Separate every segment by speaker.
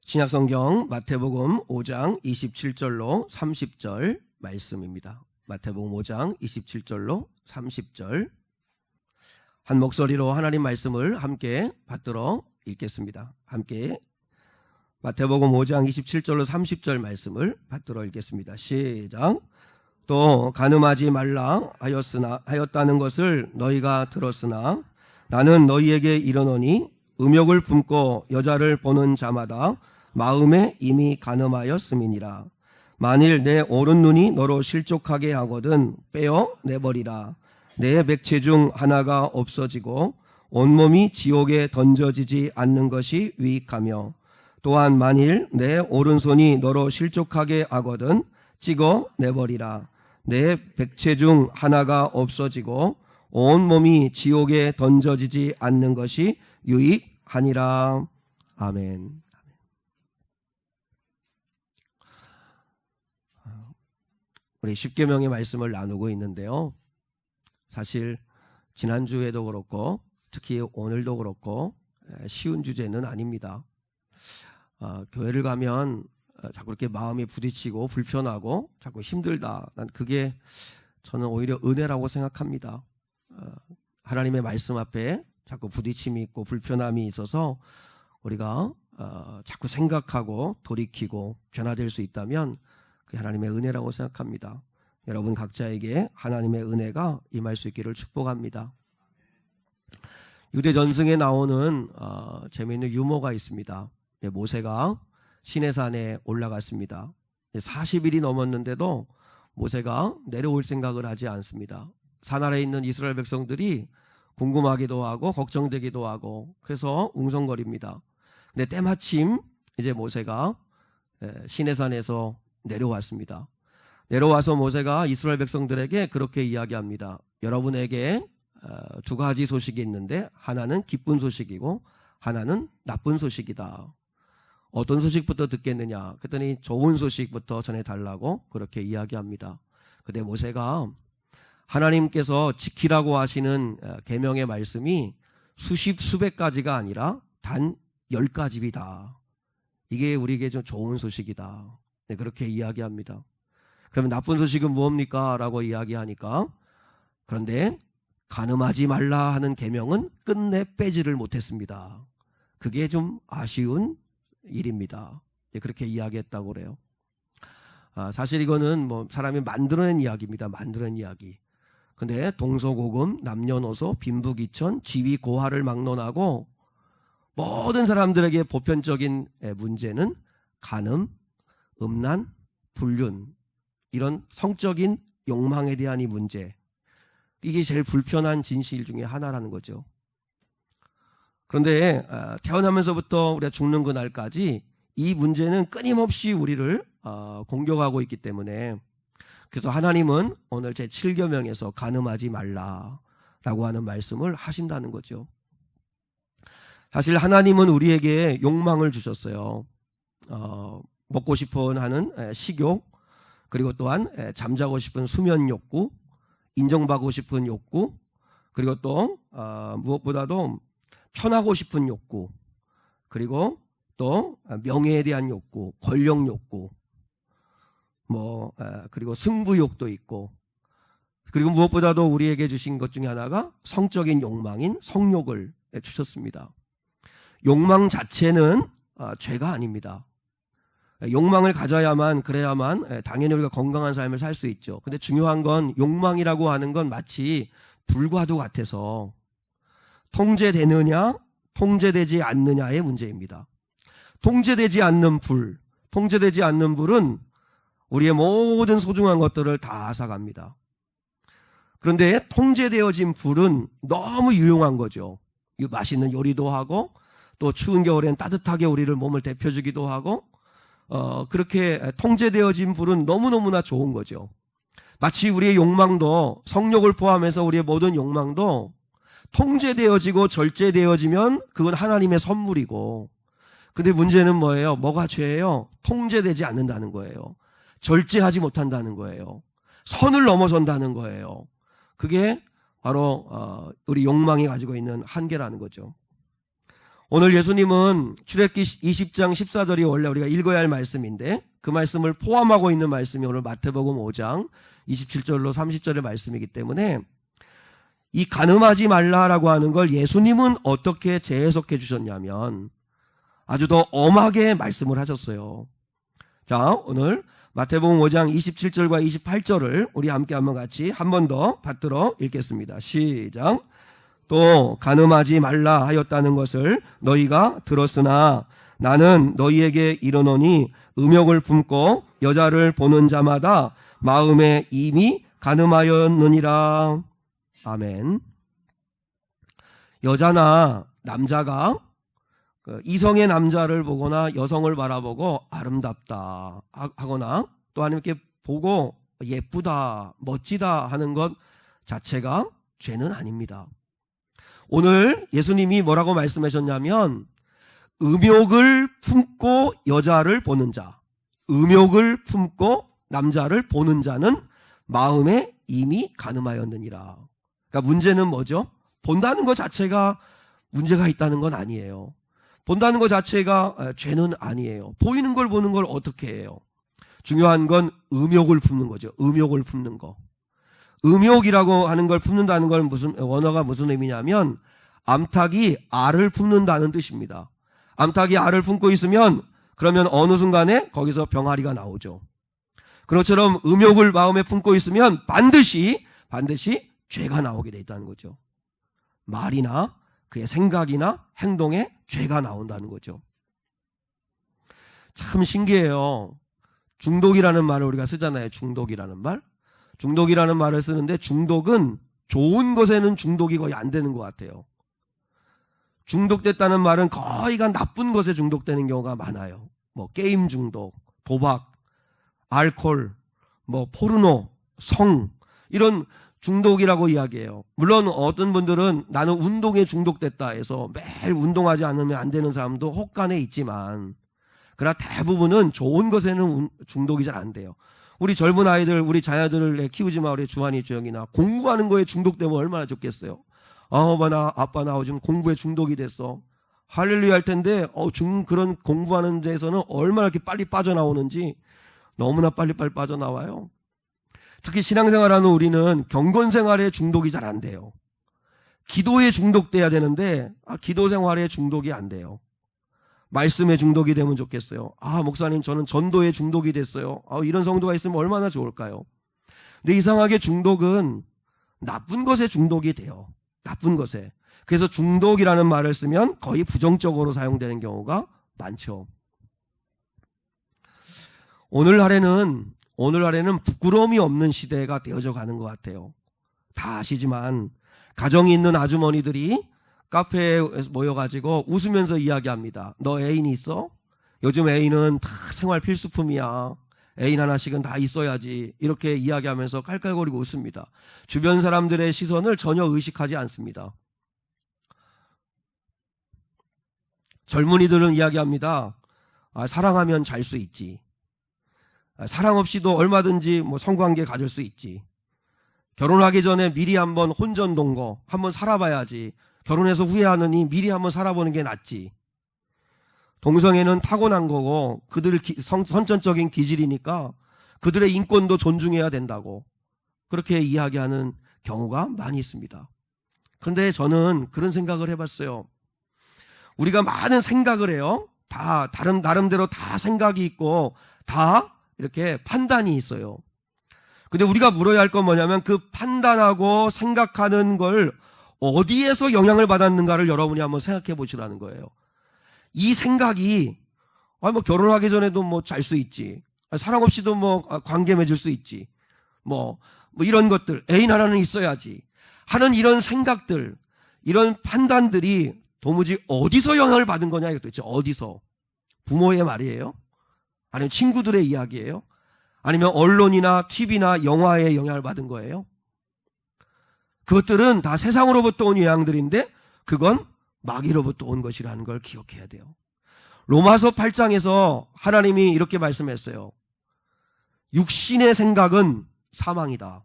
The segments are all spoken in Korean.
Speaker 1: 신약성경 마태복음 5장 27절로 30절 말씀입니다. 마태복음 5장 27절로 30절 한 목소리로 하나님 말씀을 함께 받들어 읽겠습니다. 함께 마태복음 5장 27절로 30절 말씀을 받들어 읽겠습니다. 시작. 또 간음하지 말라 하였다는 것을 너희가 들었으나 나는 너희에게 이르노니 음욕을 품고 여자를 보는 자마다 마음에 이미 간음하였음이니라. 만일 내 오른 눈이 너로 실족하게 하거든 빼어 내버리라. 내 맥체 중 하나가 없어지고 온몸이 지옥에 던져지지 않는 것이 유익하며, 또한 만일 내 오른손이 너로 실족하게 하거든 찍어 내버리라. 내 백체 중 하나가 없어지고 온몸이 지옥에 던져지지 않는 것이 유익하니라. 아멘. 우리 십계명의 말씀을 나누고 있는데요. 사실 지난주에도 그렇고 특히 오늘도 그렇고 쉬운 주제는 아닙니다. 교회를 가면 자꾸 이렇게 마음이 부딪히고 불편하고 자꾸 힘들다. 난 그게 저는 오히려 은혜라고 생각합니다. 하나님의 말씀 앞에 자꾸 부딪힘이 있고 불편함이 있어서 우리가 자꾸 생각하고 돌이키고 변화될 수 있다면 그게 하나님의 은혜라고 생각합니다. 여러분 각자에게 하나님의 은혜가 임할 수 있기를 축복합니다. 유대 전승에 나오는 재미있는 유머가 있습니다. 모세가 시내산에 올라갔습니다. 40일이 넘었는데도 모세가 내려올 생각을 하지 않습니다. 산 아래에 있는 이스라엘 백성들이 궁금하기도 하고 걱정되기도 하고 그래서 웅성거립니다. 근데 때마침 이제 모세가 시내산에서 내려왔습니다. 내려와서 모세가 이스라엘 백성들에게 그렇게 이야기합니다. 여러분에게 두 가지 소식이 있는데 하나는 기쁜 소식이고 하나는 나쁜 소식이다. 어떤 소식부터 듣겠느냐? 그랬더니 좋은 소식부터 전해달라고 그렇게 이야기합니다. 근데 모세가 하나님께서 지키라고 하시는 계명의 말씀이 수백 가지가 아니라 단 10가지이다. 이게 우리에게 좀 좋은 소식이다. 네, 그렇게 이야기합니다. 그러면 나쁜 소식은 무엇입니까? 라고 이야기하니까, 그런데 간음하지 말라 하는 계명은 끝내 빼지를 못했습니다. 그게 좀 아쉬운 일입니다. 네, 그렇게 이야기했다고 그래요. 사실 이거는 뭐 사람이 만들어낸 이야기입니다. 만들어낸 이야기. 근데 동서고금, 남녀노소, 빈부귀천, 지위고하를 막론하고 모든 사람들에게 보편적인 문제는 간음, 음란, 불륜, 이런 성적인 욕망에 대한 이 문제, 이게 제일 불편한 진실 중에 하나라는 거죠. 그런데 태어나면서부터 우리가 죽는 그날까지 이 문제는 끊임없이 우리를 공격하고 있기 때문에, 그래서 하나님은 오늘 제7계명에서 간음하지 말라라고 하는 말씀을 하신다는 거죠. 사실 하나님은 우리에게 욕망을 주셨어요. 먹고 싶어 하는 식욕, 그리고 또한 잠자고 싶은 수면 욕구, 인정받고 싶은 욕구, 그리고 또 무엇보다도 편하고 싶은 욕구, 그리고 또 명예에 대한 욕구, 권력 욕구, 그리고 승부욕도 있고, 그리고 무엇보다도 우리에게 주신 것 중에 하나가 성적인 욕망인 성욕을 주셨습니다. 욕망 자체는 죄가 아닙니다. 욕망을 가져야만, 그래야만 당연히 우리가 건강한 삶을 살 수 있죠. 근데 중요한 건 욕망이라고 하는 건 마치 불과도 같아서 통제되느냐 통제되지 않느냐의 문제입니다. 통제되지 않는 불은 우리의 모든 소중한 것들을 다 앗아갑니다. 그런데 통제되어진 불은 너무 유용한 거죠. 맛있는 요리도 하고 또 추운 겨울엔 따뜻하게 우리를 몸을 데펴주기도 하고, 그렇게 통제되어진 불은 너무너무나 좋은 거죠. 마치 우리의 욕망도, 성욕을 포함해서 우리의 모든 욕망도 통제되어지고 절제되어지면 그건 하나님의 선물이고, 근데 문제는 뭐예요? 뭐가 죄예요? 통제되지 않는다는 거예요. 절제하지 못한다는 거예요. 선을 넘어선다는 거예요. 그게 바로 우리 욕망이 가지고 있는 한계라는 거죠. 오늘 예수님은 출애굽기 20장 14절이 원래 우리가 읽어야 할 말씀인데 그 말씀을 포함하고 있는 말씀이 오늘 마태복음 5장 27절로 30절의 말씀이기 때문에 이 간음하지 말라라고 하는 걸 예수님은 어떻게 재해석해 주셨냐면 아주 더 엄하게 말씀을 하셨어요. 자, 오늘 마태복음 5장 27절과 28절을 우리 함께 한번 같이 한 번 더 받들어 읽겠습니다. 시작. 또 간음하지 말라 하였다는 것을 너희가 들었으나 나는 너희에게 이르노니 음욕을 품고 여자를 보는 자마다 마음에 이미 간음하였느니라. 아멘. 여자나 남자가 이성의 남자를 보거나 여성을 바라보고 아름답다 하거나 또 아니면 이렇게 보고 예쁘다, 멋지다 하는 것 자체가 죄는 아닙니다. 오늘 예수님이 뭐라고 말씀하셨냐면 음욕을 품고 여자를 보는 자, 음욕을 품고 남자를 보는 자는 마음에 이미 간음하였느니라. 그러니까 문제는 뭐죠? 본다는 것 자체가 문제가 있다는 건 아니에요. 본다는 것 자체가 죄는 아니에요. 보이는 걸 보는 걸 어떻게 해요? 중요한 건 음욕을 품는 거죠. 음욕을 품는 거. 음욕이라고 하는 걸 품는다는 걸 원어가 무슨 의미냐면 암탉이 알을 품는다는 뜻입니다. 암탉이 알을 품고 있으면 그러면 어느 순간에 거기서 병아리가 나오죠. 그것처럼 음욕을 마음에 품고 있으면 반드시 죄가 나오게 돼 있다는 거죠. 말이나 그의 생각이나 행동에 죄가 나온다는 거죠. 참 신기해요. 중독이라는 말을 우리가 쓰잖아요. 중독이라는 말. 중독이라는 말을 쓰는데 중독은 좋은 것에는 중독이 거의 안 되는 것 같아요. 중독됐다는 말은 거의가 나쁜 것에 중독되는 경우가 많아요. 뭐 게임 중독, 도박, 알코올, 뭐 포르노, 성 이런 중독이라고 이야기해요. 물론 어떤 분들은 나는 운동에 중독됐다 해서 매일 운동하지 않으면 안 되는 사람도 혹간에 있지만 그러나 대부분은 좋은 것에는 중독이 잘 안 돼요. 우리 젊은 아이들, 우리 자녀들을 키우지 마, 우리 주한이 주영이나 공부하는 거에 중독되면 얼마나 좋겠어요. 아빠 나 요즘 공부에 중독이 됐어. 할렐루야 할 텐데 그런 공부하는 데에서는 얼마나 이렇게 빨리 빠져나오는지 너무나 빨리빨리 빠져나와요. 특히 신앙생활하는 우리는 경건생활에 중독이 잘 안 돼요. 기도에 중독돼야 되는데 기도 생활에 중독이 안 돼요. 말씀에 중독이 되면 좋겠어요. 목사님 저는 전도에 중독이 됐어요. 이런 성도가 있으면 얼마나 좋을까요? 근데 이상하게 중독은 나쁜 것에 중독이 돼요. 나쁜 것에. 그래서 중독이라는 말을 쓰면 거의 부정적으로 사용되는 경우가 많죠. 오늘날에는 부끄러움이 없는 시대가 되어져 가는 것 같아요. 다 아시지만 가정이 있는 아주머니들이 카페에 모여가지고 웃으면서 이야기합니다. 너 애인이 있어? 요즘 애인은 다 생활 필수품이야. 애인 하나씩은 다 있어야지. 이렇게 이야기하면서 깔깔거리고 웃습니다. 주변 사람들의 시선을 전혀 의식하지 않습니다. 젊은이들은 이야기합니다. 사랑하면 잘 수 있지. 사랑 없이도 얼마든지 성관계 가질 수 있지. 결혼하기 전에 미리 한번 혼전동거 한번 살아봐야지. 결혼해서 후회하느니 미리 한번 살아보는 게 낫지. 동성애는 타고난 거고 그들 선천적인 기질이니까 그들의 인권도 존중해야 된다고 그렇게 이야기하는 경우가 많이 있습니다. 그런데 저는 그런 생각을 해봤어요. 우리가 많은 생각을 해요. 다 나름대로 다 생각이 있고 다 이렇게 판단이 있어요. 근데 우리가 물어야 할 건 뭐냐면 그 판단하고 생각하는 걸 어디에서 영향을 받았는가를 여러분이 한번 생각해 보시라는 거예요. 이 생각이 결혼하기 전에도 잘 수 있지. 사랑 없이도 관계 맺을 수 있지. 이런 것들 애인 하나는 있어야지 하는 이런 생각들, 이런 판단들이 도무지 어디서 영향을 받은 거냐 이거 도대체 어디서? 부모의 말이에요? 아니면 친구들의 이야기예요? 아니면 언론이나 TV나 영화에 영향을 받은 거예요? 그것들은 다 세상으로부터 온 영향들인데 그건 마귀로부터 온 것이라는 걸 기억해야 돼요. 로마서 8장에서 하나님이 이렇게 말씀했어요. 육신의 생각은 사망이다.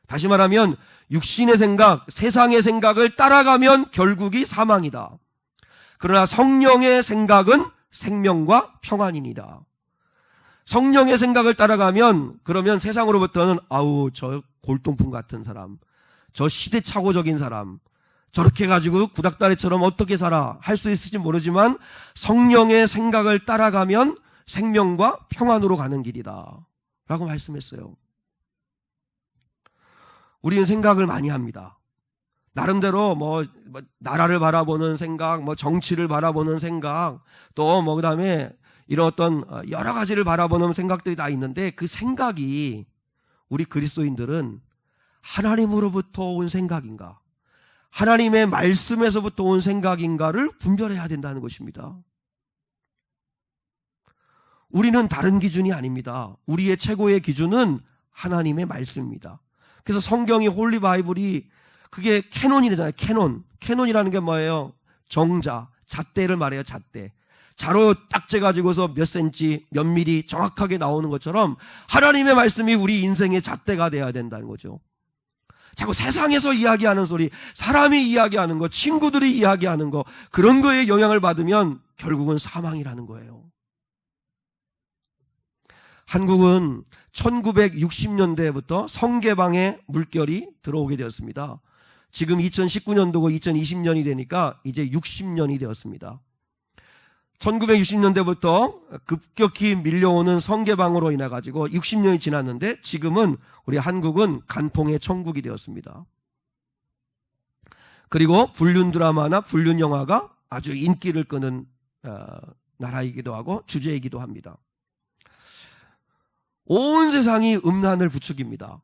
Speaker 1: 다시 말하면 육신의 생각, 세상의 생각을 따라가면 결국이 사망이다. 그러나 성령의 생각은 생명과 평안이니라. 성령의 생각을 따라가면 그러면 세상으로부터는 아우 저 골동품 같은 사람, 저 시대착오적인 사람, 저렇게 가지고 구닥다리처럼 어떻게 살아 할 수 있을지 모르지만 성령의 생각을 따라가면 생명과 평안으로 가는 길이다 라고 말씀했어요. 우리는 생각을 많이 합니다. 나름대로 나라를 바라보는 생각, 정치를 바라보는 생각, 또 그다음에 이런 어떤 여러 가지를 바라보는 생각들이 다 있는데 그 생각이 우리 그리스도인들은 하나님으로부터 온 생각인가, 하나님의 말씀에서부터 온 생각인가를 분별해야 된다는 것입니다. 우리는 다른 기준이 아닙니다. 우리의 최고의 기준은 하나님의 말씀입니다. 그래서 성경이 홀리 바이블이 그게 캐논이잖아요. 캐논이라는 게 뭐예요? 정자, 잣대를 말해요. 잣대. 자로 딱 재가지고서 몇 센치, 몇 미리 정확하게 나오는 것처럼 하나님의 말씀이 우리 인생의 잣대가 돼야 된다는 거죠. 자꾸 세상에서 이야기하는 소리, 사람이 이야기하는 거, 친구들이 이야기하는 거, 그런 거에 영향을 받으면 결국은 사망이라는 거예요. 한국은 1960년대부터 성개방의 물결이 들어오게 되었습니다. 지금 2019년도고 2020년이 되니까 이제 60년이 되었습니다. 1960년대부터 급격히 밀려오는 성개방으로 인해 가지고 60년이 지났는데 지금은 우리 한국은 간통의 천국이 되었습니다. 그리고 불륜 드라마나 불륜 영화가 아주 인기를 끄는 나라이기도 하고 주제이기도 합니다. 온 세상이 음란을 부추깁니다.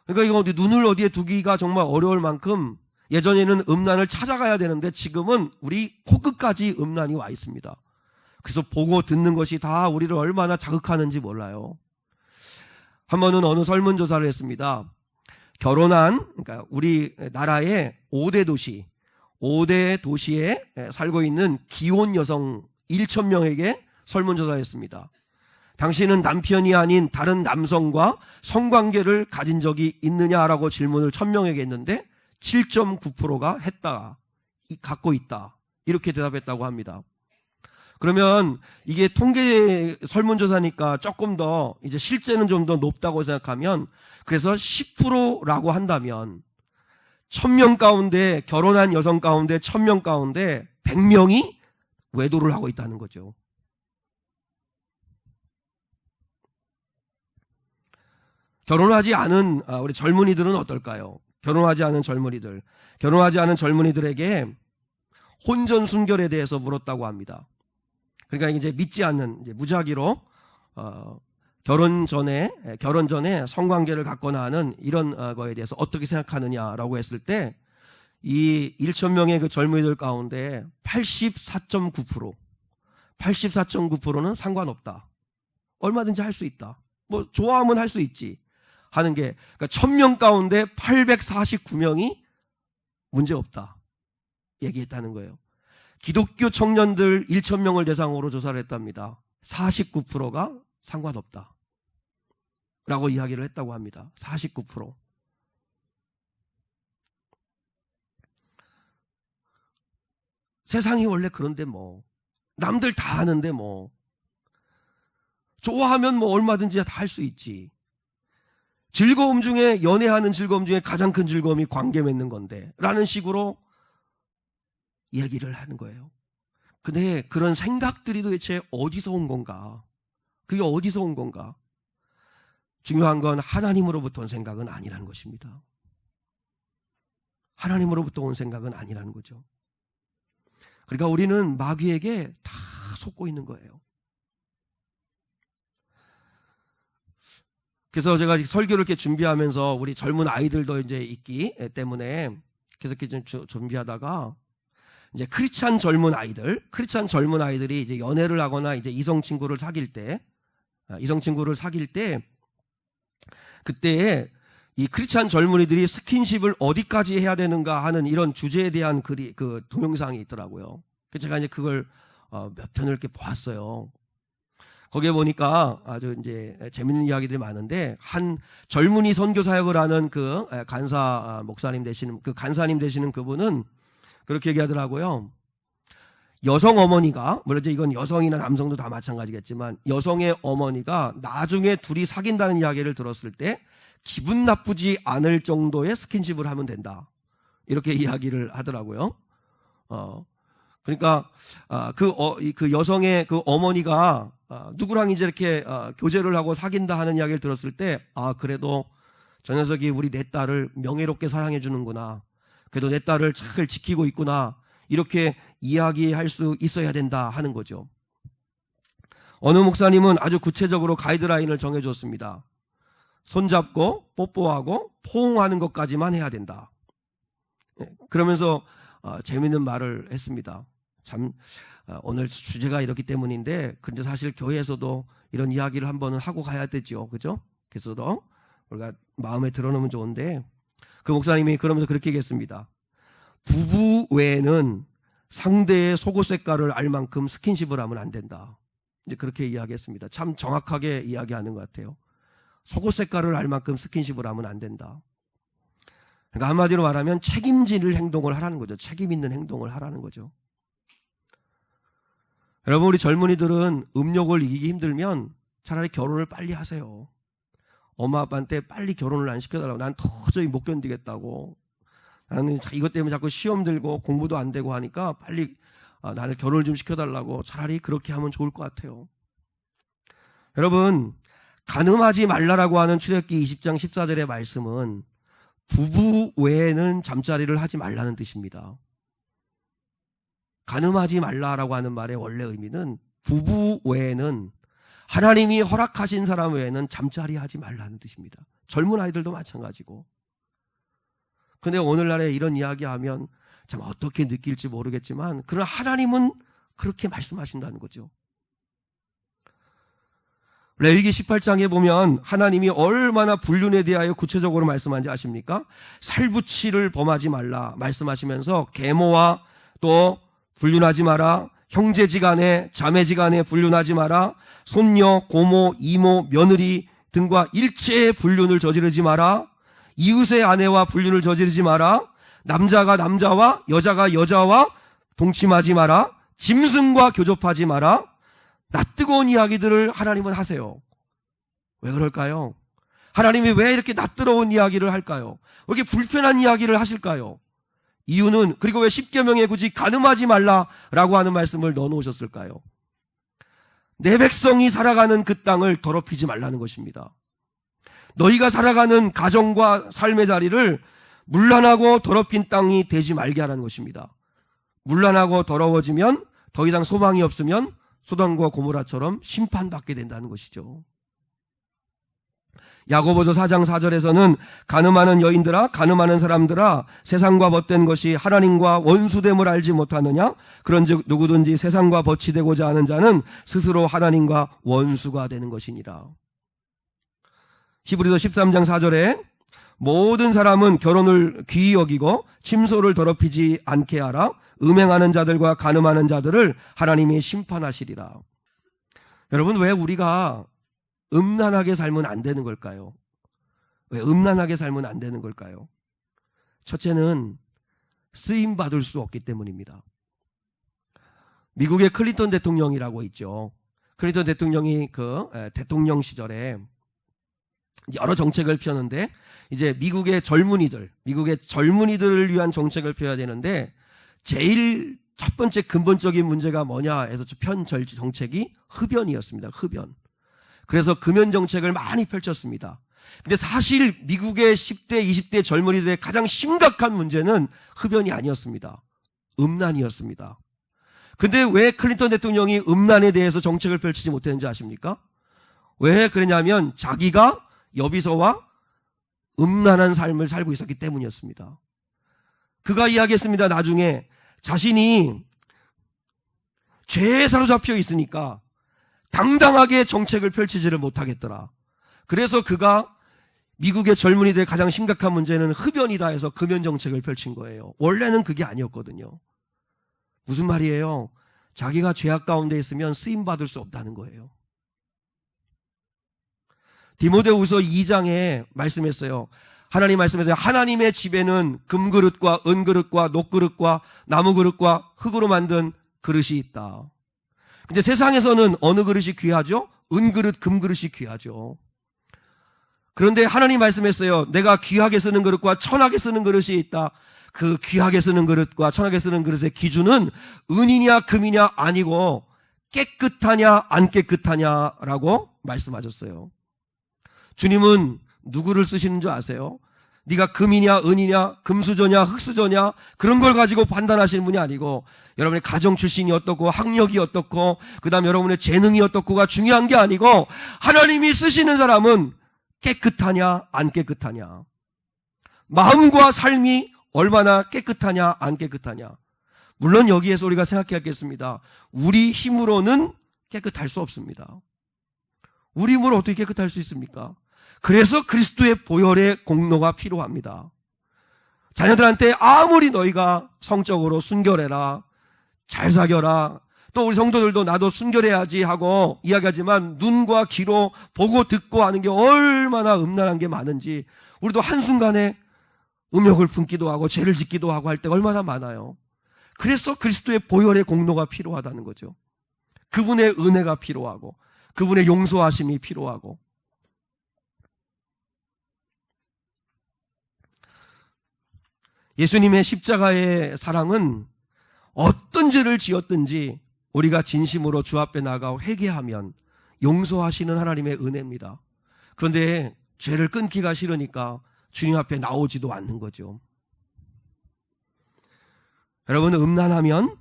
Speaker 1: 그러니까 이거 눈을 어디에 두기가 정말 어려울 만큼 예전에는 음란을 찾아가야 되는데 지금은 우리 코끝까지 음란이 와 있습니다. 그래서 보고 듣는 것이 다 우리를 얼마나 자극하는지 몰라요. 한 번은 어느 설문조사를 했습니다. 그러니까 우리 나라의 5대 도시에 살고 있는 기혼 여성 1,000명에게 설문조사했습니다. 당신은 남편이 아닌 다른 남성과 성관계를 가진 적이 있느냐라고 질문을 1,000명에게 했는데 7.9%가 했다, 갖고 있다, 이렇게 대답했다고 합니다. 그러면 이게 통계 설문조사니까 조금 더 이제 실제는 좀 더 높다고 생각하면, 그래서 10%라고 한다면 1,000명 가운데, 결혼한 여성 가운데 1,000명 가운데 100명이 외도를 하고 있다는 거죠. 결혼하지 않은 우리 젊은이들은 어떨까요? 결혼하지 않은 젊은이들에게 혼전 순결에 대해서 물었다고 합니다. 그러니까 이제 믿지 않는, 이제 무작위로 결혼 전에 성관계를 갖거나 하는 이런 거에 대해서 어떻게 생각하느냐라고 했을 때 이 1,000명의 그 젊은이들 가운데 84.9%는 상관없다, 얼마든지 할 수 있다, 좋아하면 할 수 있지 하는 게, 그러니까 1,000명 가운데 849명이 문제없다 얘기했다는 거예요. 기독교 청년들 1,000명을 대상으로 조사를 했답니다. 49%가 상관없다 라고 이야기를 했다고 합니다. 49%. 세상이 원래 그런데 남들 다 하는데 좋아하면 얼마든지 다 할 수 있지. 즐거움 중에, 연애하는 즐거움 중에 가장 큰 즐거움이 관계 맺는 건데 라는 식으로 얘기를 하는 거예요. 근데 그런 생각들이 도대체 어디서 온 건가? 그게 어디서 온 건가? 중요한 건 하나님으로부터 온 생각은 아니라는 것입니다. 하나님으로부터 온 생각은 아니라는 거죠. 그러니까 우리는 마귀에게 다 속고 있는 거예요. 그래서 제가 설교를 이렇게 준비하면서 우리 젊은 아이들도 이제 있기 때문에 계속 이렇게 준비하다가 이제 크리스찬 젊은 아이들이 이제 연애를 하거나 이제 이성 친구를 사귈 때 그때 이 크리스찬 젊은이들이 스킨십을 어디까지 해야 되는가 하는 이런 주제에 대한 그 동영상이 있더라고요. 그래서 제가 이제 그걸 몇 편을 이렇게 보았어요. 거기에 보니까 아주 이제 재밌는 이야기들이 많은데, 한 젊은이 선교 사역을 하는 그 간사님 되시는 그분은 그렇게 얘기하더라고요. 여성 어머니가, 물론 이제 이건 여성이나 남성도 다 마찬가지겠지만, 여성의 어머니가 나중에 둘이 사귄다는 이야기를 들었을 때 기분 나쁘지 않을 정도의 스킨십을 하면 된다, 이렇게 이야기를 하더라고요. 그러니까 그 여성의 그 어머니가 누구랑 이제 이렇게 교제를 하고 사귄다 하는 이야기를 들었을 때, 그래도 저 녀석이 우리 내 딸을 명예롭게 사랑해 주는구나, 그래도 내 딸을 잘 지키고 있구나, 이렇게 이야기할 수 있어야 된다 하는 거죠. 어느 목사님은 아주 구체적으로 가이드라인을 정해줬습니다. 손잡고 뽀뽀하고 포옹하는 것까지만 해야 된다. 그러면서 재미있는 말을 했습니다. 참, 오늘 주제가 이렇기 때문인데, 근데 사실 교회에서도 이런 이야기를 한번은 하고 가야 되죠, 그죠? 그래서도 우리가 마음에 들어놓으면 좋은데, 그 목사님이 그러면서 그렇게 얘기했습니다. 부부 외에는 상대의 속옷 색깔을 알 만큼 스킨십을 하면 안 된다, 이제 그렇게 이야기했습니다. 참 정확하게 이야기하는 것 같아요. 속옷 색깔을 알 만큼 스킨십을 하면 안 된다. 그러니까 한마디로 말하면 책임질 행동을 하라는 거죠. 책임 있는 행동을 하라는 거죠. 여러분, 우리 젊은이들은 음욕을 이기기 힘들면 차라리 결혼을 빨리 하세요. 엄마 아빠한테 빨리 결혼을 안 시켜달라고, 난 도저히 못 견디겠다고, 나는 이것 때문에 자꾸 시험 들고 공부도 안 되고 하니까 빨리 나를 결혼을 좀 시켜달라고, 차라리 그렇게 하면 좋을 것 같아요. 여러분, 간음하지 말라라고 하는 출애굽기 20장 14절의 말씀은 부부 외에는 잠자리를 하지 말라는 뜻입니다. 간음하지 말라라고 하는 말의 원래 의미는 부부 외에는, 하나님이 허락하신 사람 외에는 잠자리 하지 말라는 뜻입니다. 젊은 아이들도 마찬가지고. 근데 오늘날에 이런 이야기하면 참 어떻게 느낄지 모르겠지만, 그러나 하나님은 그렇게 말씀하신다는 거죠. 레위기 18장에 보면 하나님이 얼마나 불륜에 대하여 구체적으로 말씀하는지 아십니까? 살부치를 범하지 말라 말씀하시면서 계모와 또 불륜하지 마라, 형제지간에 자매지간에 불륜하지 마라, 손녀, 고모, 이모, 며느리 등과 일체의 불륜을 저지르지 마라, 이웃의 아내와 불륜을 저지르지 마라, 남자가 남자와 여자가 여자와 동침하지 마라, 짐승과 교접하지 마라. 낯뜨거운 이야기들을 하나님은 하세요. 왜 그럴까요? 하나님이 왜 이렇게 낯뜨거운 이야기를 할까요? 왜 이렇게 불편한 이야기를 하실까요? 이유는, 그리고 왜 십계명에 굳이 간음하지 말라라고 하는 말씀을 넣어놓으셨을까요? 내 백성이 살아가는 그 땅을 더럽히지 말라는 것입니다. 너희가 살아가는 가정과 삶의 자리를 문란하고 더럽힌 땅이 되지 말게 하라는 것입니다. 문란하고 더러워지면 더 이상 소망이 없으면 소돔과 고모라처럼 심판받게 된다는 것이죠. 야고보서 4장 4절에서는 간음하는 여인들아, 간음하는 사람들아, 세상과 벗된 것이 하나님과 원수됨을 알지 못하느냐? 그런즉 누구든지 세상과 벗이 되고자 하는 자는 스스로 하나님과 원수가 되는 것이니라. 히브리서 13장 4절에 모든 사람은 결혼을 귀히 여기고 침소를 더럽히지 않게 하라. 음행하는 자들과 간음하는 자들을 하나님이 심판하시리라. 여러분, 왜 우리가 음란하게 살면 안 되는 걸까요? 왜 음란하게 살면 안 되는 걸까요? 첫째는 쓰임받을 수 없기 때문입니다. 미국의 클린턴 대통령이라고 있죠. 클린턴 대통령이 그 대통령 시절에 여러 정책을 펴는데, 이제 미국의 젊은이들을 위한 정책을 펴야 되는데, 제일 첫 번째 근본적인 문제가 뭐냐 해서 편 정책이 흡연이었습니다. 흡연. 그래서 금연 정책을 많이 펼쳤습니다. 근데 사실 미국의 10대, 20대 젊은이들의 가장 심각한 문제는 흡연이 아니었습니다. 음란이었습니다. 근데 왜 클린턴 대통령이 음란에 대해서 정책을 펼치지 못했는지 아십니까? 왜 그러냐면 자기가 여비서와 음란한 삶을 살고 있었기 때문이었습니다. 그가 이야기했습니다. 나중에 자신이 죄에 사로잡혀 있으니까 당당하게 정책을 펼치지를 못하겠더라. 그래서 그가 미국의 젊은이들의 가장 심각한 문제는 흡연이다 해서 금연 정책을 펼친 거예요. 원래는 그게 아니었거든요. 무슨 말이에요? 자기가 죄악 가운데 있으면 쓰임받을 수 없다는 거예요. 디모데후서 2장에 말씀했어요. 하나님 말씀에서 하나님의 집에는 금그릇과 은그릇과 녹그릇과 나무그릇과 흙으로 만든 그릇이 있다. 근데 세상에서는 어느 그릇이 귀하죠? 은그릇, 금그릇이 귀하죠. 그런데 하나님 말씀했어요. 내가 귀하게 쓰는 그릇과 천하게 쓰는 그릇이 있다. 그 귀하게 쓰는 그릇과 천하게 쓰는 그릇의 기준은 은이냐 금이냐 아니고 깨끗하냐 안 깨끗하냐라고 말씀하셨어요. 주님은 누구를 쓰시는 줄 아세요? 네가 금이냐 은이냐 금수저냐 흙수저냐 그런 걸 가지고 판단하시는 분이 아니고 여러분의 가정 출신이 어떻고 학력이 어떻고 그 다음 여러분의 재능이 어떻고가 중요한 게 아니고 하나님이 쓰시는 사람은 깨끗하냐 안 깨끗하냐, 마음과 삶이 얼마나 깨끗하냐 안 깨끗하냐. 물론 여기에서 우리가 생각해야겠습니다. 우리 힘으로는 깨끗할 수 없습니다. 우리 힘으로 어떻게 깨끗할 수 있습니까? 그래서 그리스도의 보혈의 공로가 필요합니다. 자녀들한테 아무리 너희가 성적으로 순결해라, 잘 사겨라, 또 우리 성도들도 나도 순결해야지 하고 이야기하지만 눈과 귀로 보고 듣고 하는 게 얼마나 음란한 게 많은지 우리도 한순간에 음욕을 품기도 하고 죄를 짓기도 하고 할 때가 얼마나 많아요. 그래서 그리스도의 보혈의 공로가 필요하다는 거죠. 그분의 은혜가 필요하고 그분의 용서하심이 필요하고. 예수님의 십자가의 사랑은 어떤 죄를 지었든지 우리가 진심으로 주 앞에 나가 회개하면 용서하시는 하나님의 은혜입니다. 그런데 죄를 끊기가 싫으니까 주님 앞에 나오지도 않는 거죠. 여러분, 음란하면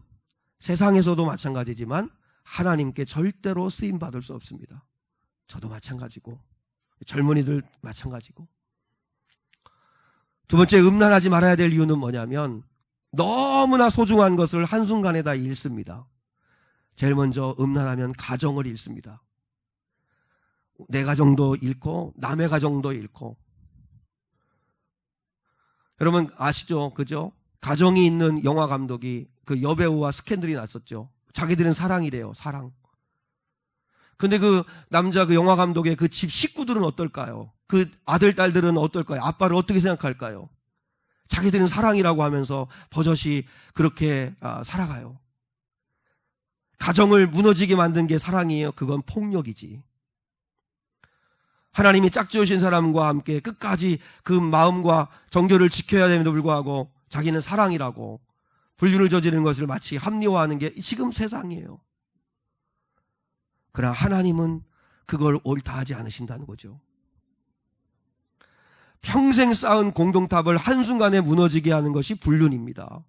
Speaker 1: 세상에서도 마찬가지지만 하나님께 절대로 쓰임받을 수 없습니다. 저도 마찬가지고 젊은이들 마찬가지고. 두 번째, 음란하지 말아야 될 이유는 뭐냐면 너무나 소중한 것을 한순간에 다 잃습니다. 제일 먼저 음란하면 가정을 잃습니다. 내 가정도 잃고 남의 가정도 잃고. 여러분 아시죠? 그죠? 가정이 있는 영화 감독이 그 여배우와 스캔들이 났었죠. 자기들은 사랑이래요. 사랑. 근데 그 남자 그 영화 감독의 그 집 식구들은 어떨까요? 그 아들 딸들은 어떨까요? 아빠를 어떻게 생각할까요? 자기들은 사랑이라고 하면서 버젓이 그렇게 살아가요. 가정을 무너지게 만든 게 사랑이에요? 그건 폭력이지. 하나님이 짝지으신 사람과 함께 끝까지 그 마음과 정결을 지켜야 됨에도 불구하고 자기는 사랑이라고 불륜을 저지르는 것을 마치 합리화하는 게 지금 세상이에요. 그러나 하나님은 그걸 옳다 하지 않으신다는 거죠. 평생 쌓은 공동탑을 한순간에 무너지게 하는 것이 불륜입니다.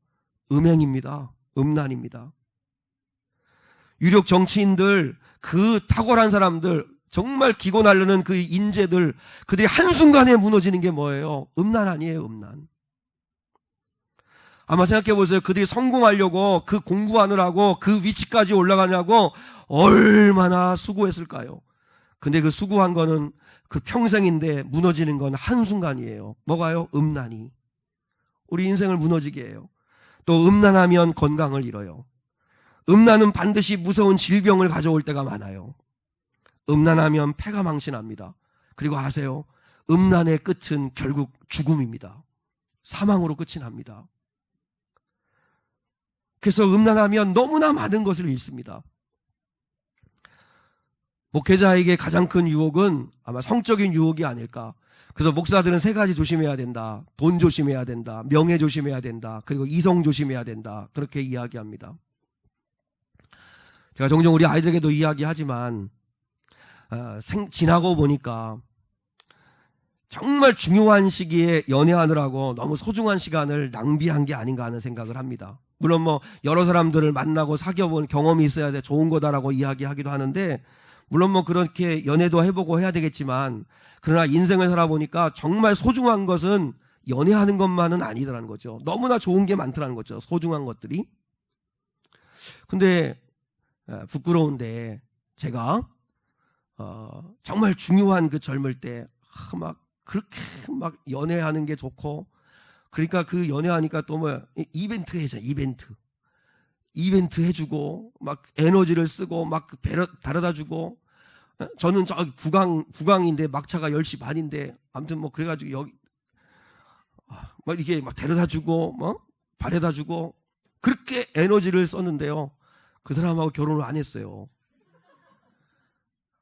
Speaker 1: 음행입니다. 음란입니다. 유력 정치인들, 그 탁월한 사람들, 정말 기고 날르는 그 인재들, 그들이 한순간에 무너지는 게 뭐예요? 음란 아니에요, 음란. 아마 생각해 보세요. 그들이 성공하려고 그 공부하느라고 그 위치까지 올라가냐고 얼마나 수고했을까요? 근데 그 수고한 거는 그 평생인데 무너지는 건 한순간이에요. 뭐가요? 음란이. 우리 인생을 무너지게 해요. 또 음란하면 건강을 잃어요. 음란은 반드시 무서운 질병을 가져올 때가 많아요. 음란하면 폐가 망신합니다. 그리고 아세요? 음란의 끝은 결국 죽음입니다. 사망으로 끝이 납니다. 그래서 음란하면 너무나 많은 것을 잃습니다. 목회자에게 가장 큰 유혹은 아마 성적인 유혹이 아닐까. 그래서 목사들은 세 가지 조심해야 된다. 돈 조심해야 된다. 명예 조심해야 된다. 그리고 이성 조심해야 된다. 그렇게 이야기합니다. 제가 종종 우리 아이들에게도 이야기하지만 지나고 보니까 정말 중요한 시기에 연애하느라고 너무 소중한 시간을 낭비한 게 아닌가 하는 생각을 합니다. 물론 뭐 여러 사람들을 만나고 사귀어본 경험이 있어야 돼 좋은 거다라고 이야기하기도 하는데, 물론 뭐 그렇게 연애도 해보고 해야 되겠지만, 그러나 인생을 살아보니까 정말 소중한 것은 연애하는 것만은 아니더라는 거죠. 너무나 좋은 게 많더라는 거죠. 소중한 것들이. 근데 부끄러운데 제가 정말 중요한 그 젊을 때 막 그렇게 막 연애하는 게 좋고, 그러니까 그 연애하니까 또 뭐 이벤트 해줘. 이벤트 해주고 막 에너지를 쓰고 막 데려다 주고. 저는 저기 구강인데 막차가 10시 반인데 아무튼 뭐 그래가지고 여기 막 이게 막 데려다 주고 뭐 바래다 주고 그렇게 에너지를 썼는데요. 그 사람하고 결혼을 안 했어요.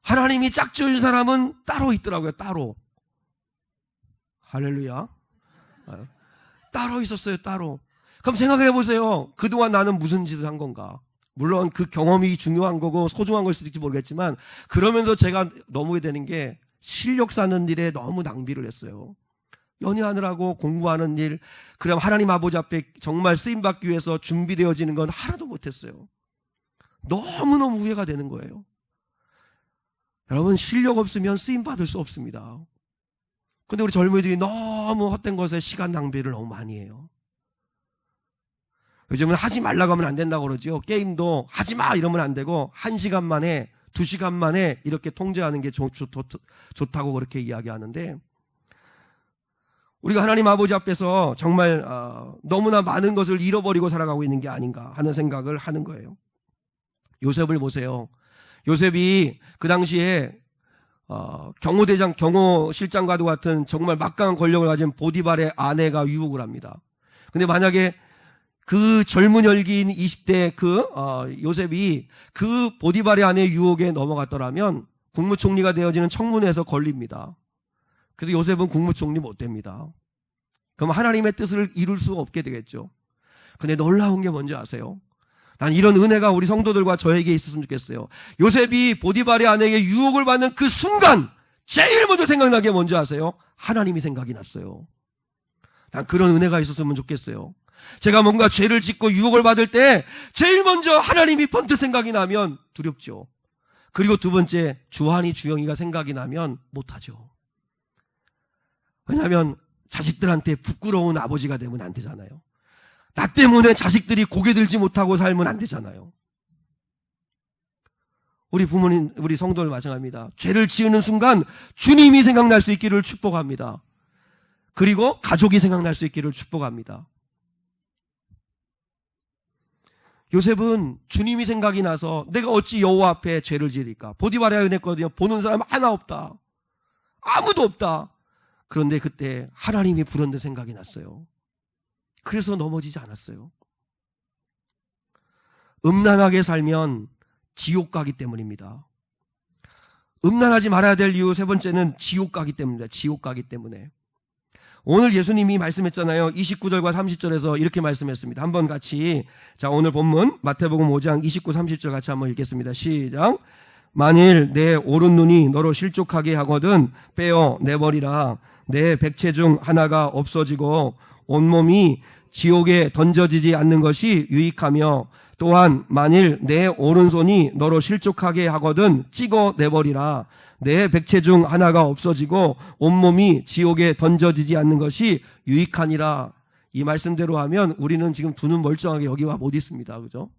Speaker 1: 하나님이 짝지어준 사람은 따로 있더라고요. 따로. 할렐루야. 따로 있었어요. 따로. 그럼 생각을 해보세요. 그동안 나는 무슨 짓을 한 건가? 물론 그 경험이 중요한 거고 소중한 걸 수도 있을지 모르겠지만, 그러면서 제가 너무 되는 게 실력 쌓는 일에 너무 낭비를 했어요. 연애하느라고 공부하는 일, 그럼 하나님 아버지 앞에 정말 쓰임받기 위해서 준비되어지는 건 하나도 못했어요. 너무너무 후회가 되는 거예요. 여러분, 실력 없으면 쓰임받을 수 없습니다. 근데 우리 젊은이들이 너무 헛된 것에 시간 낭비를 너무 많이 해요. 요즘은 하지 말라고 하면 안 된다고 그러죠. 게임도 하지 마 이러면 안 되고 1시간 만에 2시간 만에 이렇게 통제하는 게 좋다고 그렇게 이야기하는데, 우리가 하나님 아버지 앞에서 정말 너무나 많은 것을 잃어버리고 살아가고 있는 게 아닌가 하는 생각을 하는 거예요. 요셉을 보세요. 요셉이 그 당시에 경호실장과도 같은 정말 막강한 권력을 가진 보디발의 아내가 유혹을 합니다. 근데 만약에 그 젊은 열기인 20대 요셉이 그 보디발의 아내의 유혹에 넘어갔더라면 국무총리가 되어지는 청문회에서 걸립니다. 그래서 요셉은 국무총리 못 됩니다. 그럼 하나님의 뜻을 이룰 수 없게 되겠죠. 근데 놀라운 게 뭔지 아세요? 난 이런 은혜가 우리 성도들과 저에게 있었으면 좋겠어요. 요셉이 보디발의 아내에게 유혹을 받는 그 순간 제일 먼저 생각나게 게 뭔지 아세요? 하나님이 생각이 났어요. 난 그런 은혜가 있었으면 좋겠어요. 제가 뭔가 죄를 짓고 유혹을 받을 때 제일 먼저 하나님이 번뜩 생각이 나면 두렵죠. 그리고 두 번째, 주한이 주영이가 생각이 나면 못하죠. 왜냐하면 자식들한테 부끄러운 아버지가 되면 안 되잖아요. 나 때문에 자식들이 고개 들지 못하고 살면 안 되잖아요. 우리 부모님, 우리 성도들 마찬가지입니다. 죄를 지으는 순간 주님이 생각날 수 있기를 축복합니다. 그리고 가족이 생각날 수 있기를 축복합니다. 요셉은 주님이 생각이 나서 내가 어찌 여호와 앞에 죄를 지으리까? 보디발에 은했거든요. 보는 사람 하나 없다. 아무도 없다. 그런데 그때 하나님이 불현듯 생각이 났어요. 그래서 넘어지지 않았어요. 음란하게 살면 지옥 가기 때문입니다. 음란하지 말아야 될 이유 세 번째는 지옥 가기 때문입니다. 지옥 가기 때문에. 오늘 예수님이 말씀했잖아요. 29절과 30절에서 이렇게 말씀했습니다. 한번 같이, 자, 오늘 본문 마태복음 5장 29, 30절 같이 한번 읽겠습니다. 시작. 만일 내 오른 눈이 너로 실족하게 하거든 빼어 내버리라. 내 백체 중 하나가 없어지고 온몸이 지옥에 던져지지 않는 것이 유익하며, 또한 만일 내 오른손이 너로 실족하게 하거든 찍어 내버리라. 내 백체 중 하나가 없어지고 온몸이 지옥에 던져지지 않는 것이 유익하니라. 이 말씀대로 하면 우리는 지금 두 눈 멀쩡하게 여기 와 못 있습니다. 그죠?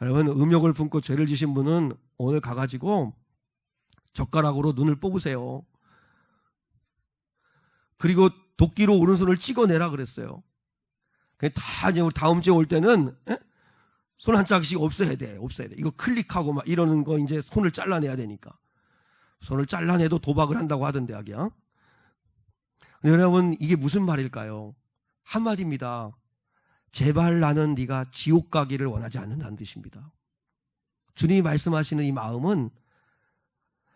Speaker 1: 여러분, 음욕을 품고 죄를 지신 분은 오늘 가가지고 젓가락으로 눈을 뽑으세요. 그리고 도끼로 오른손을 찍어내라 그랬어요. 다 이제 우리 다음 주에 올 때는 손 한 짝씩 없애야 돼. 이거 클릭하고 막 이러는 거 이제 손을 잘라내야 되니까. 손을 잘라내도 도박을 한다고 하던데, 하기야. 여러분, 이게 무슨 말일까요? 한마디입니다. 제발 나는 네가 지옥 가기를 원하지 않는다는 뜻입니다. 주님이 말씀하시는 이 마음은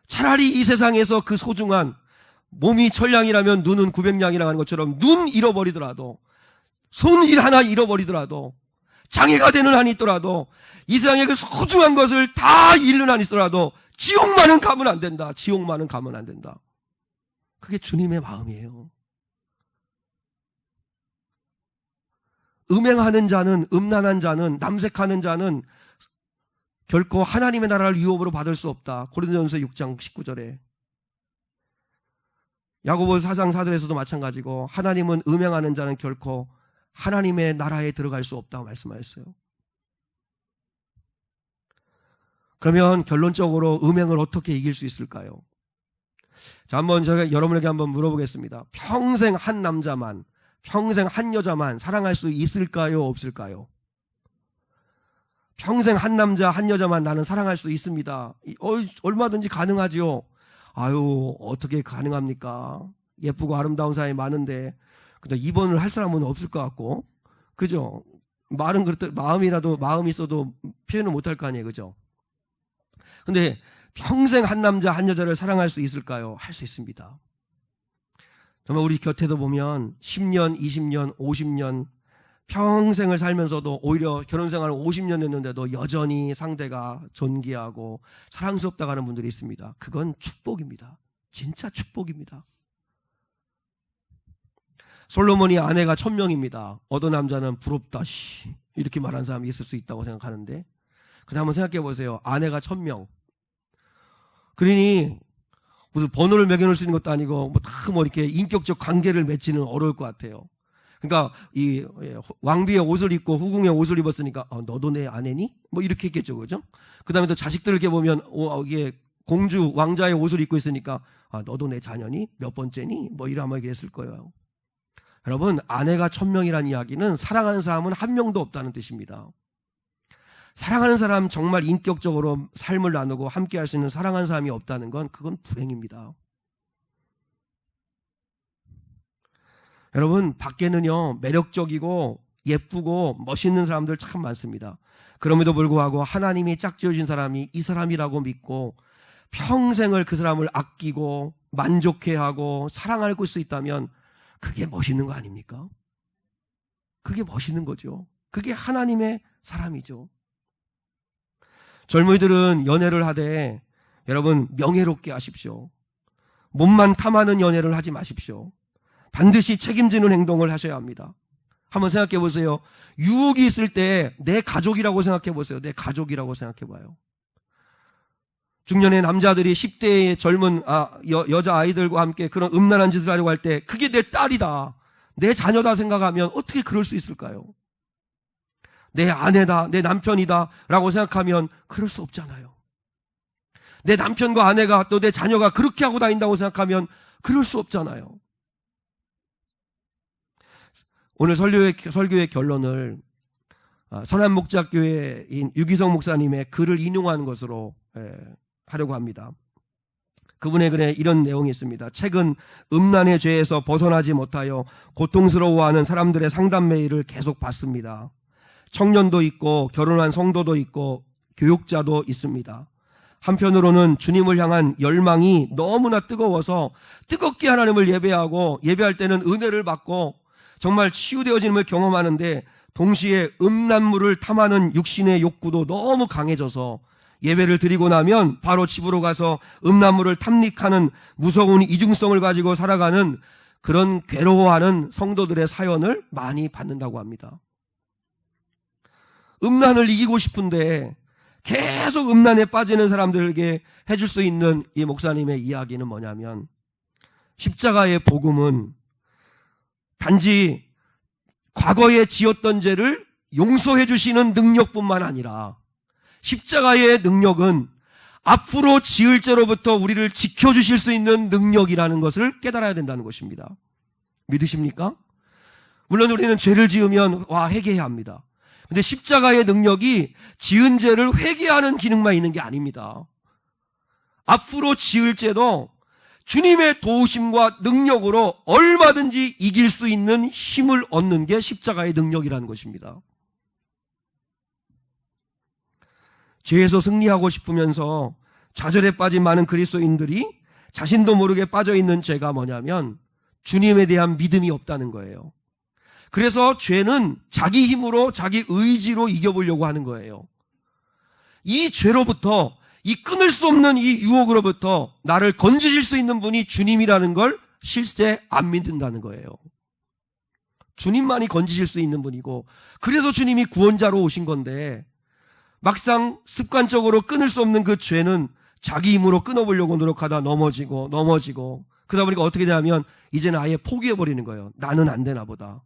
Speaker 1: 차라리 이 세상에서 그 소중한 몸이 천냥이라면 눈은 900냥이라고 하는 것처럼 눈 잃어버리더라도, 손일 하나 잃어버리더라도, 장애가 되는 한이 있더라도, 이 세상에 그 소중한 것을 다 잃는 한이 있더라도 지옥만은 가면 안 된다. 지옥만은 가면 안 된다. 그게 주님의 마음이에요. 음행하는 자는, 음란한 자는, 남색하는 자는 결코 하나님의 나라를 유업으로 받을 수 없다. 고린도전서 6장 19절에. 야고보서 4장 4절에서도 마찬가지고, 하나님은 음행하는 자는 결코 하나님의 나라에 들어갈 수 없다고 말씀하셨어요. 그러면 결론적으로 음행을 어떻게 이길 수 있을까요? 자, 한번 제가 여러분에게 한번 물어보겠습니다. 평생 한 남자만, 평생 한 여자만 사랑할 수 있을까요? 없을까요? 평생 한 남자, 한 여자만 나는 사랑할 수 있습니다. 얼마든지 가능하지요. 아유, 어떻게 가능합니까? 예쁘고 아름다운 사람이 많은데, 근데 입원을 할 사람은 없을 것 같고, 그죠? 말은 그렇다, 마음이 있어도 표현을 못할 거 아니에요, 그죠? 근데 평생 한 남자 한 여자를 사랑할 수 있을까요? 할 수 있습니다. 정말 우리 곁에도 보면 10년, 20년, 50년 평생을 살면서도 오히려 결혼 생활을 50년 했는데도 여전히 상대가 존귀하고 사랑스럽다고 하는 분들이 있습니다. 그건 축복입니다. 진짜 축복입니다. 솔로몬이 아내가 1000명입니다. 어떤 남자는 부럽다 이렇게 말하는 사람이 있을 수 있다고 생각하는데, 그다음 한번 생각해 보세요. 아내가 1000명. 그러니 무슨 번호를 매겨놓을 수 있는 것도 아니고 뭐 이렇게 인격적 관계를 맺지는 어려울 것 같아요. 그러니까 이 왕비의 옷을 입고 후궁의 옷을 입었으니까 너도 내 아내니? 뭐 이렇게 했겠죠, 그죠? 그다음에 또 자식들 이렇게 보면 이게 공주 왕자의 옷을 입고 있으니까 너도 내 자녀니? 몇 번째니? 뭐 이런 아마 얘기했을 거예요. 여러분, 아내가 1000명이라는 이야기는 사랑하는 사람은 한 명도 없다는 뜻입니다. 사랑하는 사람, 정말 인격적으로 삶을 나누고 함께 할 수 있는 사랑하는 사람이 없다는 건 그건 불행입니다. 여러분, 밖에는요 매력적이고 예쁘고 멋있는 사람들 참 많습니다. 그럼에도 불구하고 하나님이 짝지어주신 사람이 이 사람이라고 믿고 평생을 그 사람을 아끼고 만족해하고 사랑할 수 있다면 그게 멋있는 거 아닙니까? 그게 멋있는 거죠. 그게 하나님의 사람이죠. 젊은이들은 연애를 하되 여러분 명예롭게 하십시오. 몸만 탐하는 연애를 하지 마십시오. 반드시 책임지는 행동을 하셔야 합니다. 한번 생각해 보세요. 유혹이 있을 때 내 가족이라고 생각해 보세요. 내 가족이라고 생각해 봐요. 중년의 남자들이 10대의 젊은 여자아이들과 함께 그런 음란한 짓을 하려고 할 때 그게 내 딸이다, 내 자녀다 생각하면 어떻게 그럴 수 있을까요? 내 아내다, 내 남편이다 라고 생각하면 그럴 수 없잖아요. 내 남편과 아내가 또 내 자녀가 그렇게 하고 다닌다고 생각하면 그럴 수 없잖아요. 오늘 설교의 결론을 선한목자교회인 유기성 목사님의 글을 인용한 것으로 하려고 합니다. 그분의 글에 이런 내용이 있습니다. 책은 음란의 죄에서 벗어나지 못하여 고통스러워하는 사람들의 상담 메일을 계속 받습니다. 청년도 있고 결혼한 성도도 있고 교육자도 있습니다. 한편으로는 주님을 향한 열망이 너무나 뜨거워서 뜨겁게 하나님을 예배하고 예배할 때는 은혜를 받고 정말 치유되어짐을 경험하는데 동시에 음란물을 탐하는 육신의 욕구도 너무 강해져서 예배를 드리고 나면 바로 집으로 가서 음란물을 탐닉하는 무서운 이중성을 가지고 살아가는 그런 괴로워하는 성도들의 사연을 많이 받는다고 합니다. 음란을 이기고 싶은데 계속 음란에 빠지는 사람들에게 해줄 수 있는 이 목사님의 이야기는 뭐냐면, 십자가의 복음은 단지 과거에 지었던 죄를 용서해 주시는 능력뿐만 아니라 십자가의 능력은 앞으로 지을 죄로부터 우리를 지켜주실 수 있는 능력이라는 것을 깨달아야 된다는 것입니다. 믿으십니까? 물론 우리는 죄를 지으면 회개해야 합니다. 근데 십자가의 능력이 지은 죄를 회개하는 기능만 있는 게 아닙니다. 앞으로 지을 죄도 주님의 도우심과 능력으로 얼마든지 이길 수 있는 힘을 얻는 게 십자가의 능력이라는 것입니다. 죄에서 승리하고 싶으면서 좌절에 빠진 많은 그리스도인들이 자신도 모르게 빠져있는 죄가 뭐냐면 주님에 대한 믿음이 없다는 거예요. 그래서 죄는 자기 힘으로 자기 의지로 이겨보려고 하는 거예요. 이 죄로부터, 이 끊을 수 없는 이 유혹으로부터 나를 건지실 수 있는 분이 주님이라는 걸 실제 안 믿는다는 거예요. 주님만이 건지실 수 있는 분이고, 그래서 주님이 구원자로 오신 건데 막상 습관적으로 끊을 수 없는 그 죄는 자기 힘으로 끊어보려고 노력하다 넘어지고 그러다 보니까 어떻게 되냐면 이제는 아예 포기해버리는 거예요. 나는 안 되나 보다,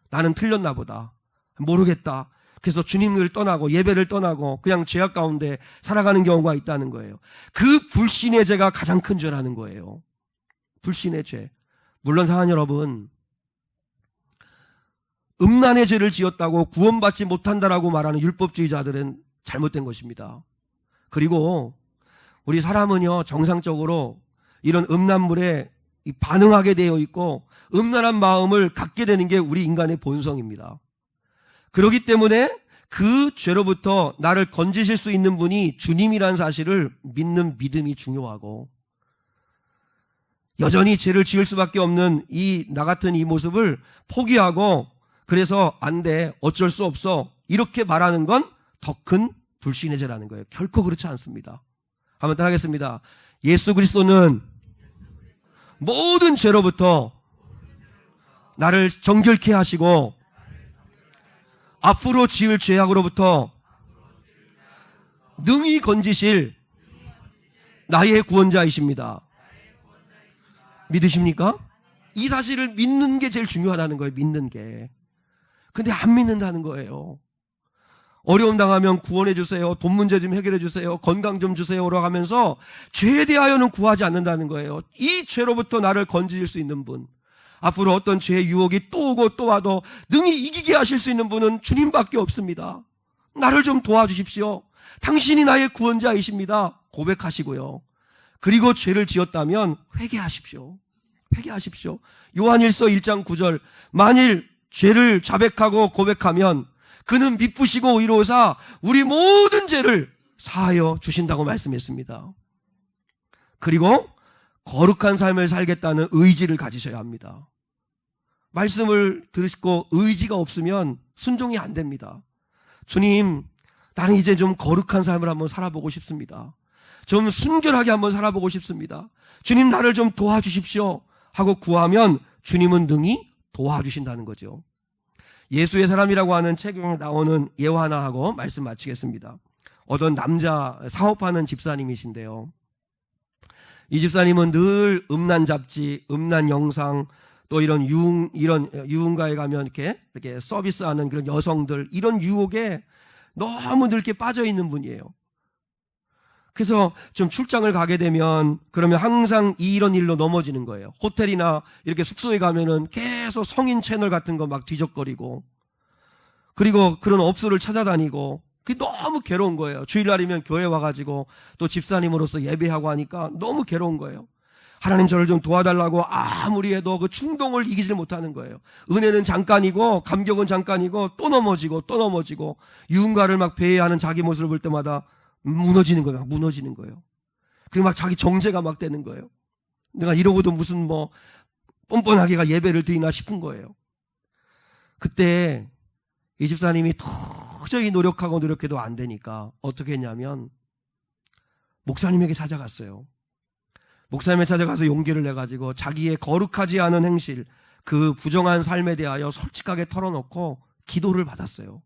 Speaker 1: 나는 틀렸나 보다, 모르겠다. 그래서 주님을 떠나고 예배를 떠나고 그냥 죄악 가운데 살아가는 경우가 있다는 거예요. 그 불신의 죄가 가장 큰 죄라는 거예요. 불신의 죄. 물론 사랑하는 여러분, 음란의 죄를 지었다고 구원받지 못한다라고 말하는 율법주의자들은 잘못된 것입니다. 그리고 우리 사람은요, 정상적으로 이런 음란물에 반응하게 되어 있고 음란한 마음을 갖게 되는 게 우리 인간의 본성입니다. 그렇기 때문에 그 죄로부터 나를 건지실 수 있는 분이 주님이라는 사실을 믿는 믿음이 중요하고, 여전히 죄를 지을 수밖에 없는 나 같은 이 모습을 포기하고, 그래서 안 돼, 어쩔 수 없어, 이렇게 말하는 건 더 큰 불신의 죄라는 거예요. 결코 그렇지 않습니다. 한번 따라하겠습니다. 예수 그리스도는 모든 죄로부터 나를 정결케 하시고 앞으로 지을 죄악으로부터 능히 건지실 나의 구원자이십니다. 믿으십니까? 이 사실을 믿는 게 제일 중요하다는 거예요. 믿는 게. 근데 안 믿는다는 거예요. 어려움 당하면 구원해 주세요, 돈 문제 좀 해결해 주세요, 건강 좀 주세요라고 하면서 죄에 대하여는 구하지 않는다는 거예요. 이 죄로부터 나를 건지실 수 있는 분, 앞으로 어떤 죄의 유혹이 또 오고 또 와도 능히 이기게 하실 수 있는 분은 주님밖에 없습니다. 나를 좀 도와주십시오. 당신이 나의 구원자이십니다. 고백하시고요. 그리고 죄를 지었다면 회개하십시오. 회개하십시오. 요한일서 1장 9절, 만일 죄를 자백하고 고백하면 그는 미쁘시고 의로우사 우리 모든 죄를 사하여 주신다고 말씀했습니다. 그리고 거룩한 삶을 살겠다는 의지를 가지셔야 합니다. 말씀을 들으시고 의지가 없으면 순종이 안 됩니다. 주님, 나는 이제 좀 거룩한 삶을 한번 살아보고 싶습니다. 좀 순결하게 한번 살아보고 싶습니다. 주님, 나를 좀 도와주십시오 하고 구하면 주님은 능히 도와주신다는 거죠. 예수의 사람이라고 하는 책에 나오는 예화 하나 하고 말씀 마치겠습니다. 어떤 남자 사업하는 집사님이신데요, 이 집사님은 늘 음란 잡지, 음란 영상, 또 이런 유흥가에 가면 이렇게 서비스하는 그런 여성들, 이런 유혹에 너무 늙게 빠져 있는 분이에요. 그래서 좀 출장을 가게 되면 그러면 항상 이런 일로 넘어지는 거예요. 호텔이나 이렇게 숙소에 가면은 계속 성인 채널 같은 거 막 뒤적거리고, 그리고 그런 업소를 찾아다니고, 그게 너무 괴로운 거예요. 주일날이면 교회 와가지고 또 집사님으로서 예배하고 하니까 너무 괴로운 거예요. 하나님, 저를 좀 도와달라고 아무리 해도 그 충동을 이기질 못하는 거예요. 은혜는 잠깐이고 감격은 잠깐이고 또 넘어지고 또 넘어지고, 유흥가를 막 배회하는 자기 모습을 볼 때마다 무너지는 거예요. 무너지는 거예요. 그리고 막 자기 정죄가 막 되는 거예요. 내가 이러고도 무슨 뻔뻔하게가 예배를 드리나 싶은 거예요. 그때 이 집사님이 도저히 노력하고 노력해도 안 되니까 어떻게 했냐면 목사님에게 찾아갔어요. 목사님에 찾아가서 용기를 내가지고 자기의 거룩하지 않은 행실, 그 부정한 삶에 대하여 솔직하게 털어놓고 기도를 받았어요.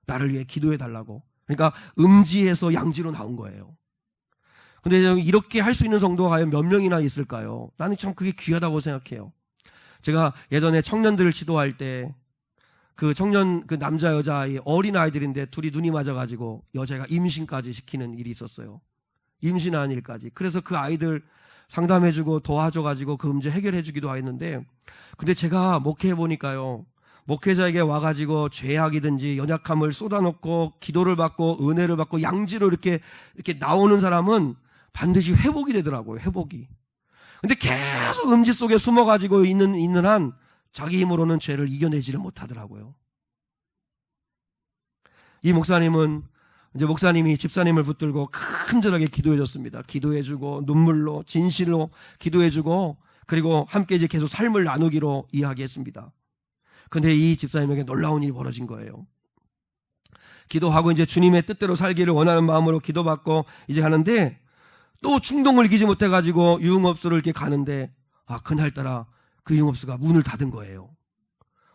Speaker 1: 나를 위해 기도해달라고. 그러니까 음지에서 양지로 나온 거예요. 근데 이렇게 할 수 있는 성도가 과연 몇 명이나 있을까요? 나는 참 그게 귀하다고 생각해요. 제가 예전에 청년들을 지도할 때 그 남자 여자 어린 아이들인데 둘이 눈이 맞아가지고 여자가 임신까지 시키는 일이 있었어요. 임신한 일까지. 그래서 그 아이들 상담해주고 도와줘가지고 그 문제 해결해주기도 했는데, 근데 제가 목회해보니까요, 목회자에게 와가지고 죄악이든지 연약함을 쏟아놓고 기도를 받고 은혜를 받고 양지로 이렇게 나오는 사람은 반드시 회복이 되더라고요. 회복이. 근데 계속 음지 속에 숨어가지고 있는 한 자기 힘으로는 죄를 이겨내지를 못하더라고요. 이 목사님은 이제 목사님이 집사님을 붙들고 큰절하게 기도해줬습니다. 기도해주고 눈물로 진실로 기도해주고, 그리고 함께 이제 계속 삶을 나누기로 이야기했습니다. 근데 이 집사님에게 놀라운 일이 벌어진 거예요. 기도하고 이제 주님의 뜻대로 살기를 원하는 마음으로 기도받고 이제 하는데, 또 충동을 이기지 못해가지고 유흥업소를 이렇게 가는데, 그날따라 그 유흥업소가 문을 닫은 거예요.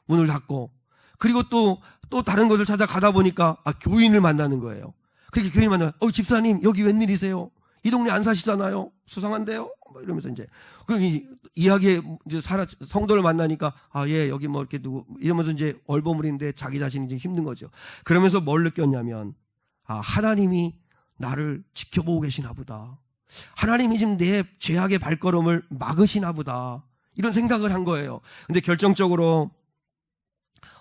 Speaker 1: 문을 닫고, 그리고 또 다른 곳을 찾아가다 보니까 교인을 만나는 거예요. 그렇게 교인 만나면 집사님 여기 웬일이세요? 이 동네 안 사시잖아요. 수상한데요? 이러면서 이제 이야기에 이제 성도를 만나니까 예, 여기 이렇게 누구 이러면서 이제 얼버무리는데 자기 자신이 이제 힘든 거죠. 그러면서 뭘 느꼈냐면 하나님이 나를 지켜보고 계시나 보다. 하나님이 지금 내 죄악의 발걸음을 막으시나 보다. 이런 생각을 한 거예요. 근데 결정적으로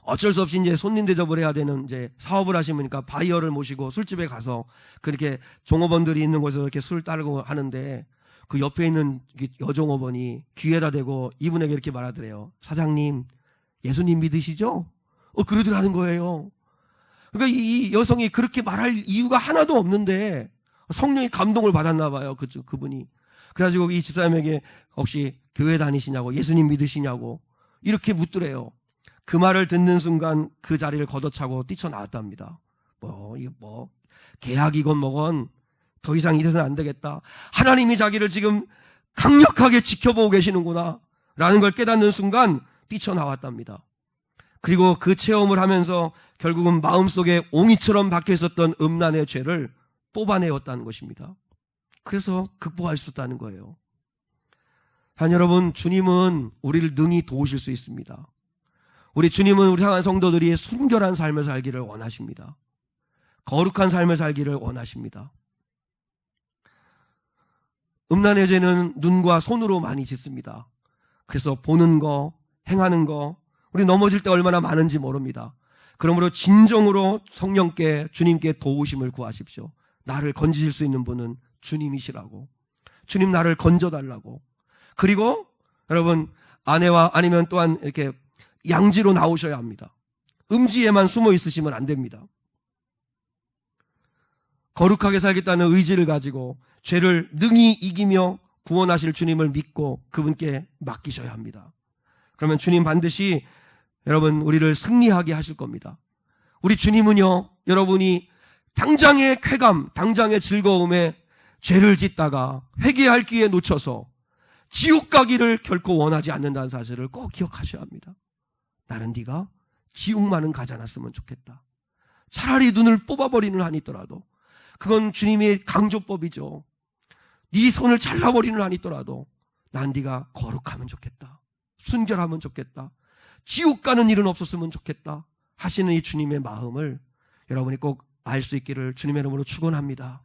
Speaker 1: 어쩔 수 없이 이제 손님 대접을 해야 되는 이제 사업을 하시니까 바이어를 모시고 술집에 가서 그렇게 종업원들이 있는 곳에서 이렇게 술 따르고 하는데, 그 옆에 있는 여종업원이 귀에다 대고 이분에게 이렇게 말하더래요. 사장님, 예수님 믿으시죠? 그러더라는 거예요. 그러니까 이 여성이 그렇게 말할 이유가 하나도 없는데 성령의 감동을 받았나 봐요. 그분이. 그래가지고 이 집사님에게 혹시 교회 다니시냐고, 예수님 믿으시냐고 이렇게 묻더래요. 그 말을 듣는 순간 그 자리를 걷어차고 뛰쳐나왔답니다. 계약이건 뭐건 더 이상 이래서는 안 되겠다. 하나님이 자기를 지금 강력하게 지켜보고 계시는구나 라는 걸 깨닫는 순간 뛰쳐나왔답니다. 그리고 그 체험을 하면서 결국은 마음속에 옹이처럼 박혀 있었던 음란의 죄를 뽑아내었다는 것입니다. 그래서 극복할 수 있다는 거예요. 단 여러분, 주님은 우리를 능히 도우실 수 있습니다. 우리 주님은 우리 향한 성도들이 순결한 삶을 살기를 원하십니다. 거룩한 삶을 살기를 원하십니다. 음란의 죄는 눈과 손으로 많이 짓습니다. 그래서 보는 거, 행하는 거, 우리 넘어질 때 얼마나 많은지 모릅니다. 그러므로 진정으로 성령께, 주님께 도우심을 구하십시오. 나를 건지실 수 있는 분은 주님이시라고. 주님 나를 건져달라고. 그리고 여러분, 아내와 아니면 또한 이렇게 양지로 나오셔야 합니다. 음지에만 숨어 있으시면 안 됩니다. 거룩하게 살겠다는 의지를 가지고 죄를 능히 이기며 구원하실 주님을 믿고 그분께 맡기셔야 합니다. 그러면 주님 반드시 여러분 우리를 승리하게 하실 겁니다. 우리 주님은요, 여러분이 당장의 쾌감, 당장의 즐거움에 죄를 짓다가 회개할 기회 놓쳐서 지옥 가기를 결코 원하지 않는다는 사실을 꼭 기억하셔야 합니다. 나는 네가 지옥만은 가지 않았으면 좋겠다. 차라리 눈을 뽑아버리는 한이 있더라도, 그건 주님의 강조법이죠. 네 손을 잘라버리는 한이 있더라도 난 네가 거룩하면 좋겠다. 순결하면 좋겠다. 지옥 가는 일은 없었으면 좋겠다 하시는 이 주님의 마음을 여러분이 꼭 알 수 있기를 주님의 이름으로 축원합니다.